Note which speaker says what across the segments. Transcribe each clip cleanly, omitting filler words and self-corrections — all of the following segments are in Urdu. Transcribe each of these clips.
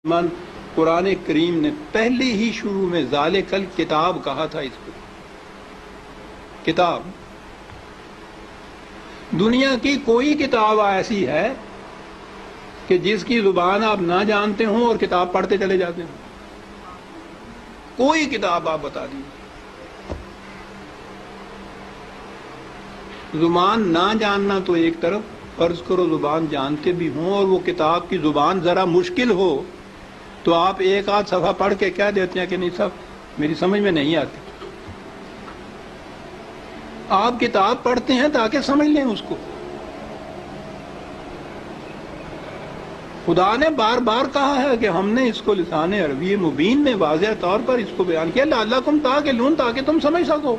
Speaker 1: من قرآن کریم نے پہلے ہی شروع میں ذالکل کتاب کہا تھا. اس کو کتاب، دنیا کی کوئی کتاب ایسی ہے کہ جس کی زبان آپ نہ جانتے ہوں اور کتاب پڑھتے چلے جاتے ہوں؟ کوئی کتاب آپ بتا دیجیے. زبان نہ جاننا تو ایک طرف، فرض کرو زبان جانتے بھی ہوں اور وہ کتاب کی زبان ذرا مشکل ہو تو آپ ایک آدھ صفحہ پڑھ کے کہہ دیتے ہیں کہ نہیں صاحب میری سمجھ میں نہیں آتی. آپ کتاب پڑھتے ہیں تاکہ سمجھ لیں اس کو. خدا نے بار بار کہا ہے کہ ہم نے اس کو لسان عربی مبین میں واضح طور پر اس کو بیان کیا، لعلکم تعقلون، تاکہ تم سمجھ سکو.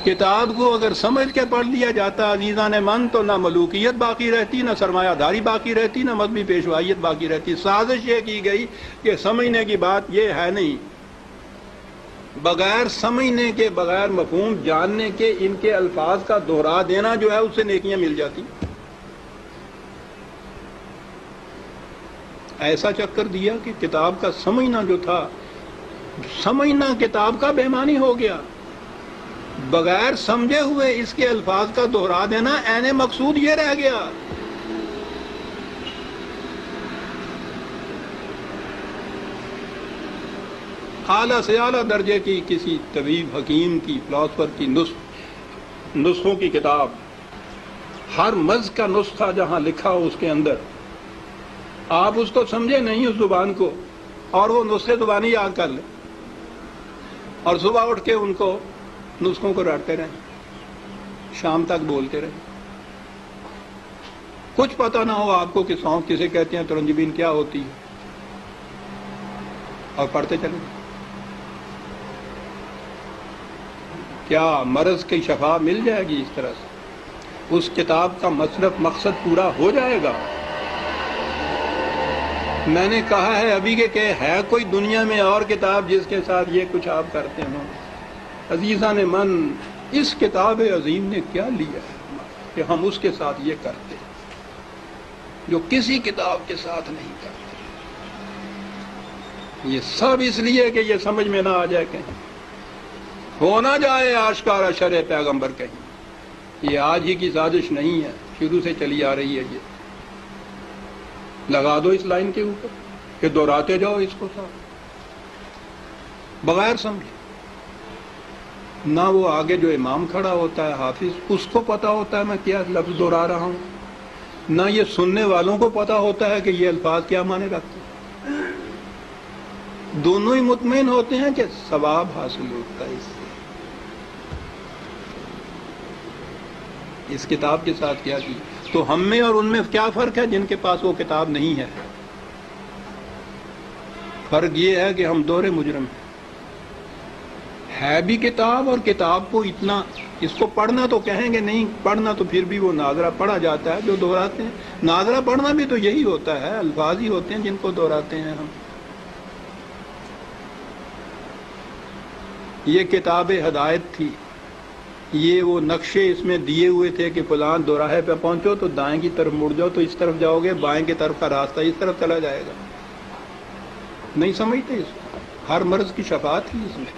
Speaker 1: کتاب کو اگر سمجھ کے پڑھ لیا جاتا عزیزان من تو نہ ملوکیت باقی رہتی، نہ سرمایہ داری باقی رہتی، نہ مذہبی پیشوائیت باقی رہتی. سازش یہ کی گئی کہ سمجھنے کی بات یہ ہے نہیں، بغیر سمجھنے کے، بغیر مفہوم جاننے کے ان کے الفاظ کا دہرا دینا جو ہے اس سے نیکیاں مل جاتی. ایسا چکر دیا کہ کتاب کا سمجھنا جو تھا، سمجھنا کتاب کا بے معنی ہو گیا. بغیر سمجھے ہوئے اس کے الفاظ کا دہرا دینا عین مقصود یہ رہ گیا. اعلیٰ سے اعلیٰ درجے کی کسی طبیب، حکیم کی، فلاسفر کی نسخوں کی کتاب، ہر مرض کا نسخہ جہاں لکھا ہو اس کے اندر، آپ اس کو سمجھے نہیں اس زبان کو اور وہ نسخے زبانی یاد کر لیں اور صبح اٹھ کے ان کو نسخوں کو رٹتے رہیں، شام تک بولتے رہیں. کچھ پتہ نہ ہو آپ کو کہ سونف کسے کہتے ہیں، ترنجبین کیا ہوتی ہے، اور پڑھتے چلیں. کیا مرض کی شفا مل جائے گی اس طرح سے؟ اس کتاب کا مقصد پورا ہو جائے گا؟ میں نے کہا ہے ابھی کہ ہے کوئی دنیا میں اور کتاب جس کے ساتھ یہ کچھ آپ کرتے ہوں؟ عزیزان من، اس کتاب عظیم نے کیا لیا ہے کہ ہم اس کے ساتھ یہ کرتے جو کسی کتاب کے ساتھ نہیں کرتے. یہ سب اس لیے کہ یہ سمجھ میں نہ آ جائے، کہیں ہو نہ جائے آشکارا شرع پیغمبر. کہیں یہ آج ہی کی سازش نہیں ہے، شروع سے چلی آ رہی ہے. یہ لگا دو اس لائن کے اوپر کہ دہراتے جاؤ اس کو ساتھ بغیر سمجھے. نہ وہ آگے جو امام کھڑا ہوتا ہے حافظ، اس کو پتا ہوتا ہے میں کیا لفظ دہرا رہا ہوں، نہ یہ سننے والوں کو پتا ہوتا ہے کہ یہ الفاظ کیا معنی رکھتے ہیں. دونوں ہی مطمئن ہوتے ہیں کہ ثواب حاصل ہوتا ہے اس سے. اس کتاب کے ساتھ کیا کی تو ہم میں اور ان میں کیا فرق ہے جن کے پاس وہ کتاب نہیں ہے؟ فرق یہ ہے کہ ہم دور مجرم ہیں. ہے بھی کتاب، اور کتاب کو اتنا، اس کو پڑھنا تو کہیں گے نہیں پڑھنا، تو پھر بھی وہ ناظرہ پڑھا جاتا ہے جو دہراتے ہیں. ناظرہ پڑھنا بھی تو یہی ہوتا ہے، الفاظ ہی ہوتے ہیں جن کو دہراتے ہیں ہم. یہ کتاب ہدایت تھی، یہ وہ نقشے اس میں دیے ہوئے تھے کہ فلان دوراہے پہ پہنچو تو دائیں کی طرف مڑ جاؤ تو اس طرف جاؤ گے، بائیں کی طرف کا راستہ اس طرف چلا جائے گا. نہیں سمجھتے اس کو. ہر مرض کی شفا تھی اس میں،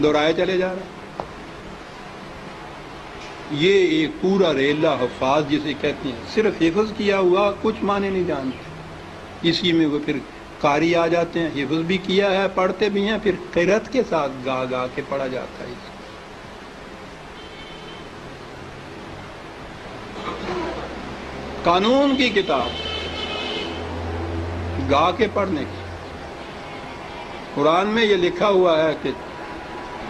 Speaker 1: دہرائے چلے جا رہے. یہ ایک پورا ریلا حفاظ جسے کہتے ہیں، صرف حفظ کیا ہوا، کچھ معنی نہیں جانتے. اسی میں وہ پھر قاری آ جاتے ہیں، حفظ بھی کیا ہے، پڑھتے بھی ہیں، پھر قرأت کے ساتھ گا گا کے پڑھا جاتا ہے. قانون کی کتاب گا کے پڑھنے کی. قرآن میں یہ لکھا ہوا ہے کہ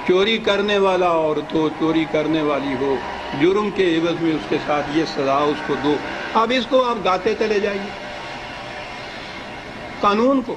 Speaker 1: چوری کرنے والا عورت ہو، چوری کرنے والی ہو، جرم کے عوض میں اس کے ساتھ یہ سزا اس کو دو. اب اس کو آپ گاتے چلے جائیے قانون کو.